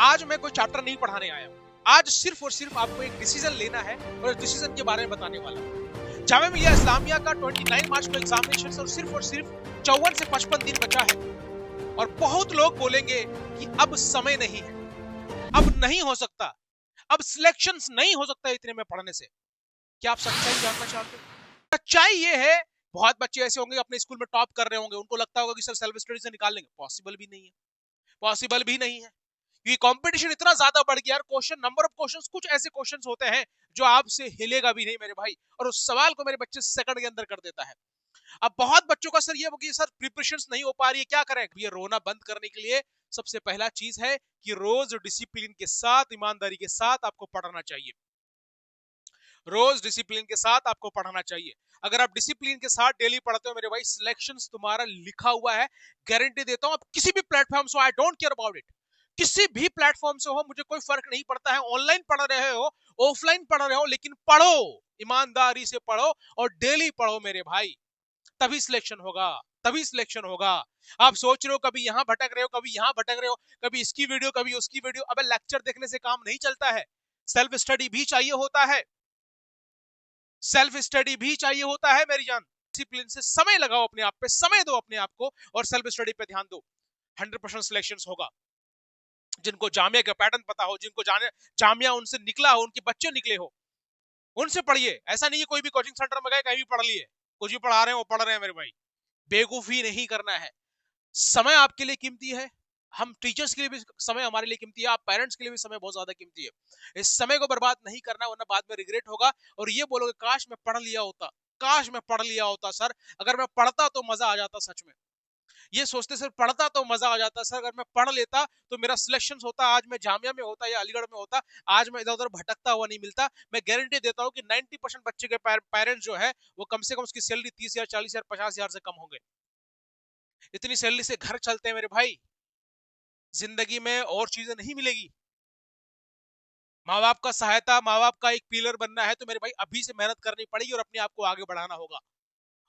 आज मैं कोई चैप्टर नहीं पढ़ाने आया हूँ। आज सिर्फ और सिर्फ आपको एक डिसीजन लेना है और डिसीजन के बारे में बताने वाला हूँ। जामिया मिलिया इस्लामिया का 29 मार्च को एग्जामिनेशन और सिर्फ 54 से 55 दिन बचा है और बहुत लोग बोलेंगे कि अब समय नहीं है, अब नहीं हो सकता, अब सिलेक्शंस नहीं हो सकता इतने में पढ़ने से। क्या आप सच्चाई जानना चाहते हो? सच्चाई ये है, बहुत बच्चे ऐसे होंगे अपने स्कूल में टॉप कर रहे होंगे, उनको लगता होगा कि सर सेल्फ स्टडी से निकाल लेंगे। पॉसिबल भी नहीं है, पॉसिबल भी नहीं है, क्योंकि कंपटीशन इतना ज्यादा बढ़ गया। क्वेश्चन, नंबर ऑफ क्वेश्चंस, कुछ ऐसे क्वेश्चंस होते हैं जो आपसे हिलेगा भी नहीं मेरे भाई, और उस सवाल को मेरे बच्चे सेकंड के अंदर कर देता है। अब बहुत बच्चों का सर ये कि सर प्रिपरेशंस नहीं हो पा रही है, क्या करें? ये रोना बंद करने के लिए सबसे पहला चीज है कि रोज डिसिप्लिन के साथ, ईमानदारी के साथ आपको पढ़ना चाहिए। रोज डिसिप्लिन के साथ आपको पढ़ना चाहिए। अगर आप डिसिप्लिन के साथ डेली पढ़ते हो मेरे भाई, सिलेक्शंस तुम्हारा लिखा हुआ है, गारंटी देता हूं। आप किसी भी प्लेटफॉर्म से, I don't care about it, किसी भी प्लेटफॉर्म से हो, मुझे कोई फर्क नहीं पड़ता है। ऑनलाइन पढ़ रहे हो, ऑफलाइन पढ़ रहे हो, लेकिन पढ़ो, ईमानदारी से पढ़ो और डेली पढ़ो मेरे भाई, तभी सिलेक्शन होगा, तभी सिलेक्शन होगा। आप सोच रहे हो कभी यहां भटक रहे हो, कभी यहां भटक रहे हो, कभी इसकी वीडियो, कभी उसकी वीडियो। अबे लेक्चर देखने से काम नहीं चलता है, सेल्फ स्टडी भी चाहिए होता है, सेल्फ स्टडी भी चाहिए होता है मेरी जान। डिसिप्लिन से समय लगाओ अपने आप पे, समय दो अपने आप को और सेल्फ स्टडी पे ध्यान दो। 100% सिलेक्शंस होगा। जिनको जामिया का पैटर्न पता हो, जिनको जाने जामिया उनसे निकला हो, उनके बच्चे निकले हो, उनसे पढ़िए। ऐसा नहीं है कोई भी कोचिंग सेंटर में गए कहीं भी पढ़ लिए, कुछ भी पढ़ा रहे हैं वो पढ़ रहे हैं मेरे भाई। बेवकूफी नहीं करना है। समय आपके लिए कीमती है, हम टीचर्स के लिए भी समय हमारे लिए कीमती है, आप पेरेंट्स के लिए भी समय बहुत ज्यादा कीमती है। इस समय को बर्बाद नहीं करना, वरना बाद में रिग्रेट होगा और ये बोलोगे काश मैं पढ़ लिया होता, काश मैं पढ़ लिया होता सर, अगर मैं पढ़ता तो मजा आ जाता। सच में ये सोचते सर, पढ़ता तो मजा आ जाता सर, अगर मैं पढ़ लेता तो मेरा सिलेक्शन होता, आज मैं जामिया में होता या अलीगढ़ में होता, आज मैं इधर उधर भटकता हुआ नहीं मिलता। मैं गारंटी देता हूँ कि 90% बच्चे के पेरेंट्स जो है वो कम से कम उसकी सैलरी 30,000, 40,000, 50,000 से कम होंगे। इतनी सैलरी से घर चलते हैं मेरे भाई, जिंदगी में और चीजें नहीं मिलेगी। माँ बाप का सहायता, माँ बाप का एक पिलर बनना है तो मेरे भाई अभी से मेहनत करनी पड़ेगी और अपने आप को आगे बढ़ाना होगा।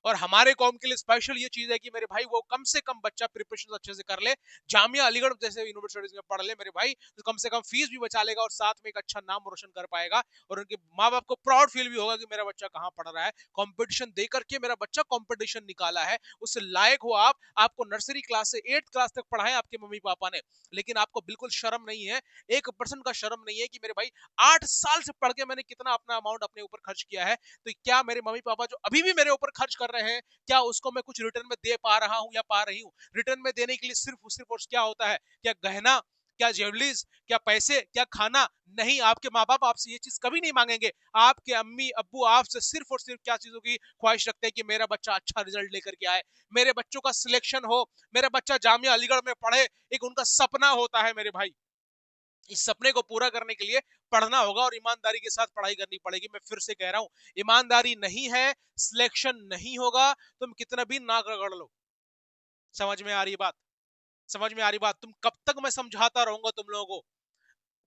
और हमारे कौम के लिए स्पेशल ये चीज है कि मेरे भाई वो कम से कम बच्चा प्रिपरेशन अच्छे से कर ले, जामिया अलीगढ़ जैसे यूनिवर्सिटीज में पढ़ ले मेरे भाई, तो कम से कम फीस भी बचा लेगा और साथ में एक अच्छा नाम रोशन कर पाएगा और उनके माँ बाप को प्राउड फील भी होगा कि मेरा बच्चा कहाँ पढ़ रहा है, कंपटीशन दे करके मेरा बच्चा कंपटीशन निकाला है, उससे लायक हो आप। आपको नर्सरी क्लास से 8th क्लास तक पढ़ाए आपके मम्मी पापा ने, लेकिन आपको बिल्कुल शर्म नहीं है, 1% का शर्म नहीं है कि मेरे भाई 8 साल से पढ़ के मैंने कितना अपना अमाउंट अपने ऊपर खर्च किया है। तो क्या मेरे मम्मी पापा जो अभी भी मेरे ऊपर खर्च कर रहे हैं, क्या उसको मैं कुछ रिटर्न में दे पा रहा हूं या पा रही हूं? रिटर्न में देने के लिए सिर्फ और क्या होता है? क्या गहना, क्या ज्वेलरीज, क्या पैसे, क्या खाना? नहीं, आपके माँ बाप आपसे ये चीज कभी नहीं मांगेंगे। आपके अम्मी अब्बू आपसे सिर्फ और सिर्फ क्या चीजों की ख्वाहिश रखते हैं कि मेरा बच्चा अच्छा रिजल्ट लेकर के आए, मेरे बच्चों का सिलेक्शन हो, मेरा बच्चा जामिया अलीगढ़ में पढ़े। एक उनका सपना होता है मेरे भाई। इस सपने को पूरा करने के लिए पढ़ना होगा और ईमानदारी के साथ पढ़ाई करनी पड़ेगी। मैं फिर से कह रहा हूं, ईमानदारी नहीं है, सिलेक्शन नहीं होगा, तुम कितना भी नाक रगड़ लो। समझ में आ रही बात? समझ में आ रही बात? तुम कब तक मैं समझाता रहूंगा तुम लोगों को?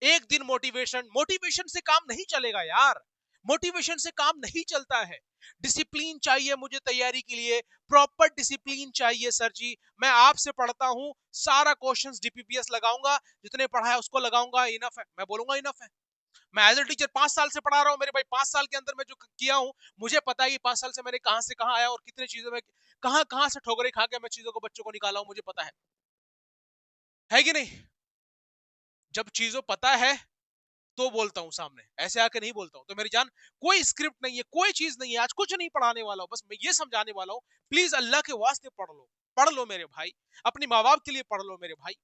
एक दिन मोटिवेशन, मोटिवेशन से काम नहीं चलेगा यार, मोटिवेशन से काम नहीं चलता है। डिसिप्लिन चाहिए मुझे तैयारी के लिए, प्रॉपर डिसिप्लिन चाहिए सर जी। मैं आपसे पढ़ता हूं, सारा क्वेश्चंस डीपीपीएस लगाऊंगा, जितने पढ़ा है उसको लगाऊंगा, इनफ है, मैं बोलूंगा इनफ है। मैं एज ए टीचर 5 साल से पढ़ा रहा हूं मेरे भाई, 5 साल के अंदर मैं जो किया हूं, मुझे पता है कि 5 साल से मैंने कहां से कहां आया और कितनी चीजों में कहां कहां से ठोकरे खा के मैं चीजों को, बच्चों को निकाला हूं, मुझे पता है कि नहीं? जब चीजों पता है तो बोलता हूं सामने, ऐसे आके नहीं बोलता हूं। तो मेरी जान, कोई स्क्रिप्ट नहीं है, कोई चीज नहीं है, आज कुछ नहीं पढ़ाने वाला हूं, बस मैं ये समझाने वाला हूं, प्लीज अल्लाह के वास्ते पढ़ लो, पढ़ लो मेरे भाई, अपने माँ बाप के लिए पढ़ लो मेरे भाई।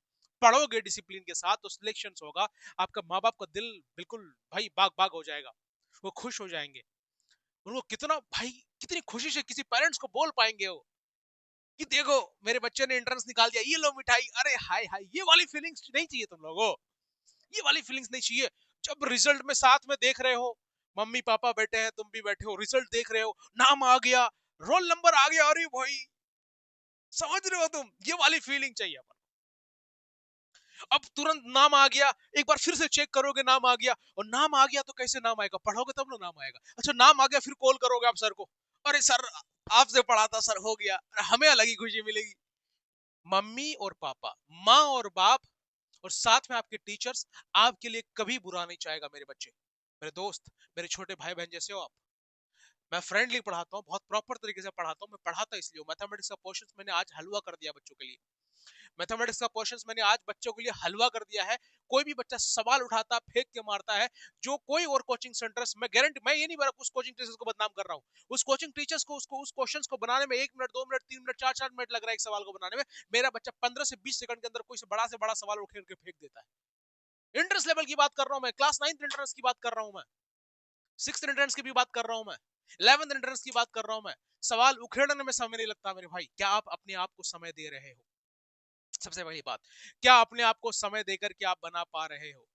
पढ़ोगे डिसिप्लिन के साथ तो सिलेक्शन होगा, आपका माँ बाप का दिल बिल्कुल भाई बाग बाग हो जाएगा, वो खुश हो जाएंगे। उनको कितना भाई, कितनी खुशी से किसी पेरेंट्स को बोल पाएंगे वो कि देखो मेरे बच्चे ने एंट्रेंस निकाल दिया, ये लो मिठाई, अरे हाय हाय। ये वाली फीलिंग्स नहीं चाहिए तुम लोगों, ये वाली फीलिंग्स नहीं चाहिए। जब रिजल्ट में साथ में देख रहे हो, मम्मी पापा बैठे हैं, तुम भी बैठे हो, रिजल्ट देख रहे हो, नाम आ गया, रोल नंबर आ गया, अरे भाई समझ रहे हो तुम, ये वाली फीलिंग चाहिए अपन। अब तुरंत नाम आ गया, एक बार फिर से चेक करोगे नाम आ गया, और नाम आ गया तो कैसे नाम आएगा? पढ़ोगे तब ना नाम आएगा। अच्छा नाम आ गया, फिर कॉल करोगे आप सर को, अरे सर आपसे पढ़ा था सर, हो गया, हमें अलग ही खुशी मिलेगी। मम्मी और पापा, माँ और बाप और साथ में आपके टीचर्स आपके लिए कभी बुरा नहीं चाहेगा मेरे बच्चे, मेरे दोस्त, मेरे छोटे भाई बहन जैसे हो आप। मैं फ्रेंडली पढ़ाता हूँ, बहुत प्रॉपर तरीके से पढ़ाता हूँ। मैं पढ़ाता इसलिए मैथमेटिक्स का पोर्शन मैंने आज हलवा कर दिया बच्चों के लिए। मैथमेटिक्स का क्वेश्चंस मैंने आज बच्चों के लिए हलवा कर दिया है। कोई भी बच्चा सवाल उठाता फेंक के मारता है, जो कोई और कोचिंग सेंटर्स, मैं गारंटी, मैं ये नहीं बोल उस कोचिंग टीचर्स को बदनाम कर रहा हूँ, उस कोचिंग टीचर्स को उसको उस क्वेश्चंस को बनाने में 1 मिनट 2 मिनट 3 मिनट 4 मिनट लग रहा है एक सवाल को बनाने में। मेरा बच्चा 15 से 20 सेकंड के अंदर कोई से बड़ा सवाल उठेड़ के फेंक देता है। इंट्रेंस लेवल की बात कर रहा हूं मैं, क्लास 9th इंट्रेंस की बात कर रहा हूं मैं, 6th इंट्रेंस की भी बात कर रहा हूं मैं, 11th इंट्रेंस की बात कर रहा हूं मैं। सवाल उखेड़ने में समय नहीं लगता मेरे भाई। क्या आप अपने आप को समय दे रहे हो? सबसे पहली बात, क्या अपने आप को समय देकर के आप बना पा रहे हो?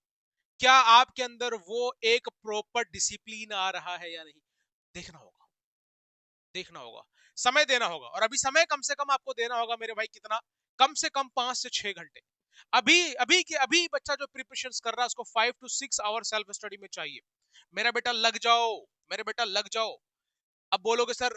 क्या आपके अंदर वो एक प्रॉपर डिसिप्लिन आ रहा है या नहीं? देखना होगा, देखना होगा, समय देना होगा। और अभी समय कम से कम आपको देना होगा मेरे भाई, कितना? कम से कम 5 से 6 घंटे। अभी बच्चा जो प्रिपरेशन कर रहा है उसको 5 to 6 आवर सेल्फ स्टडी में चाहिए। मेरा बेटा लग जाओ, मेरे बेटा लग जाओ। अब बोलोगे सर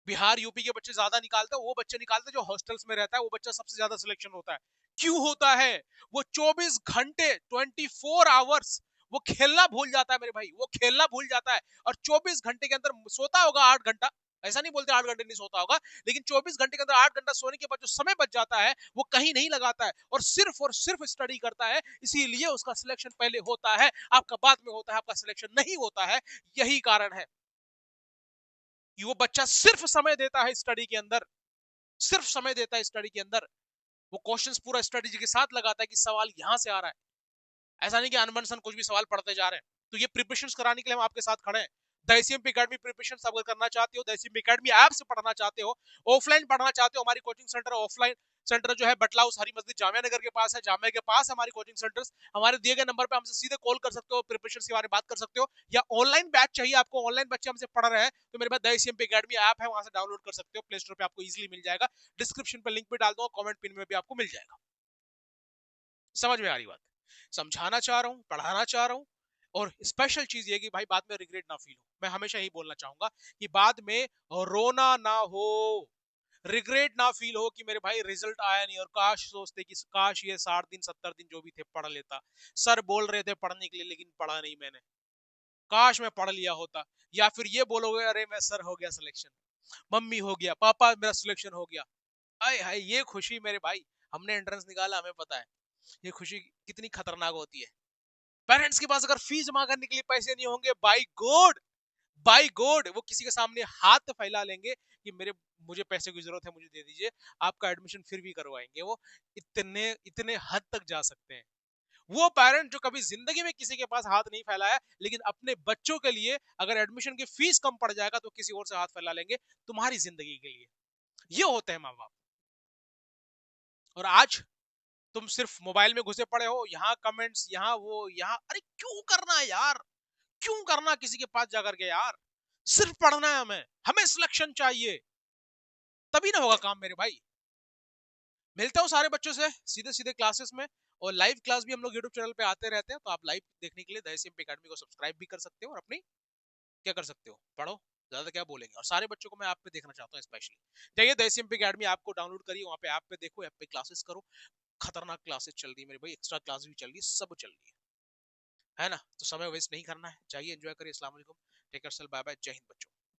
बिहार यूपी के बच्चे ज्यादा निकालते हैं, वो बच्चे निकालते जो हॉस्टल्स में रहता है, वो बच्चा सबसे ज्यादा सिलेक्शन होता है। क्यों होता है? वो 24 घंटे 24 आवर्स वो खेलना भूल जाता है मेरे भाई, वो खेलना भूल जाता है। और 24 घंटे के अंदर सोता होगा 8 घंटा, ऐसा नहीं बोलते 8 घंटे नहीं सोता होगा, लेकिन 24 घंटे के अंदर 8 घंटा सोने के बाद जो समय बच जाता है वो कहीं नहीं लगाता है और सिर्फ स्टडी करता है। इसीलिए उसका सिलेक्शन पहले होता है, आपका बाद में होता है, आपका सिलेक्शन नहीं होता है। यही कारण है कि वो बच्चा सिर्फ समय देता है स्टडी के अंदर, सिर्फ समय देता है स्टडी के अंदर। वो क्वेश्चंस पूरा स्ट्रेटेजी के साथ लगाता है कि सवाल यहां से आ रहा है। ऐसा नहीं कि अनबन कुछ भी सवाल पढ़ते जा रहे हैं। तो ये प्रिपरेशन कराने के लिए हम आपके साथ खड़े हैं। द एसीएमपी एकेडमी प्रिपरेशन अगर करना चाहते हो, द एसीएमपी एकेडमी ऐप से पढ़ना चाहते हो, ऑफलाइन पढ़ना चाहते हो, हमारी कोचिंग सेंटर ऑफलाइन सेंटर जो है बटला हाउस हरी मस्जिद जामिया नगर के पास है, जामिया के पास हमारी कोचिंग सेंटर्स। हमारे दिए गए नंबर पे हमसे सीधे कॉल कर सकते हो, प्रिपरेशन के बारे में बात कर सकते हो, या ऑनलाइन बैच चाहिए आपको, ऑनलाइन बच्चे हमसे पढ़ रहे हैं तो मेरे पास द एसीएमपी एकेडमी ऐप है, वहां से डाउनलोड कर सकते हो, प्ले स्टोर पे आपको इजीली मिल जाएगा। डिस्क्रिप्शन पे लिंक भी डाल दूंगा, कमेंट पिन में भी आपको मिल जाएगा। समझ में आ रही बात? समझाना चाह रहा हूँ, पढ़ाना चाह रहा हूँ। और स्पेशल चीज ये कि भाई बाद में रिग्रेट ना फील हो। मैं हमेशा यही बोलना चाहूंगा कि बाद में रोना ना हो, रिग्रेट ना फील हो कि मेरे भाई रिजल्ट आया नहीं, और काश सोचते कि काश ये 60 दिन 70 दिन जो भी थे पढ़ लेता। सर बोल रहे थे पढ़ने के लिए लेकिन पढ़ा नहीं मैंने, काश मैं पढ़ लिया होता। या फिर ये बोलोगे अरे मैं सर हो गया सिलेक्शन, मम्मी हो गया, पापा मेरा सिलेक्शन हो गया। आय हाय ये खुशी मेरे भाई, हमने एंट्रेंस निकाला हमें पता है ये खुशी कितनी खतरनाक होती है। पेरेंट्स के पास अगर फीस जमा करने के लिए पैसे नहीं होंगे, बाई गॉड वो किसी के सामने हाथ फैला लेंगे कि मेरे मुझे पैसे की जरूरत है, मुझे दे दीजिए, आपका एडमिशन फिर भी करवाएंगे वो। इतने इतने हद तक जा सकते हैं वो पेरेंट जो कभी जिंदगी में किसी के पास हाथ नहीं फैलाया, लेकिन अपने बच्चों के लिए अगर एडमिशन की फीस कम पड़ जाएगा तो किसी और से हाथ फैला लेंगे तुम्हारी जिंदगी के लिए। ये होते हैं माँ बाप। और आज तुम सिर्फ मोबाइल में घुसे पड़े हो, यहाँ कमेंट्स, यहाँ वो, यहाँ, अरे क्यों करना है यार? क्यों करना किसी के पास जाकर के यार? सिर्फ पढ़ना है हमें, हमें सिलेक्शन चाहिए, तभी ना होगा काम मेरे भाई। मिलता हूँ सारे बच्चों से सीधे सीधे क्लासेस में, और लाइव क्लास भी हम लोग यूट्यूब चैनल पे आते रहते हैं, तो आप लाइव देखने के लिए द एसीएमपी एकेडमी को सब्सक्राइब भी कर सकते हो और अपनी क्या कर सकते हो, पढ़ो। ज्यादा क्या बोलेंगे। और सारे बच्चों को मैं ऐप पे देखना चाहता हूँ स्पेशली। जाइए द एसीएमपी एकेडमी ऐप को डाउनलोड करिए, वहाँ पे ऐप पे देखो, ऐप पे क्लासेस करो। खतरनाक क्लासेस चल रही है मेरे भाई, एक्स्ट्रा क्लास भी चल रही है, सब चल रही है ना? तो समय वेस्ट नहीं करना है, चाहिए एंजॉय करिए। अस्सलाम वालेकुम, टेक केयर, बाय बाय, जय हिंद बच्चों।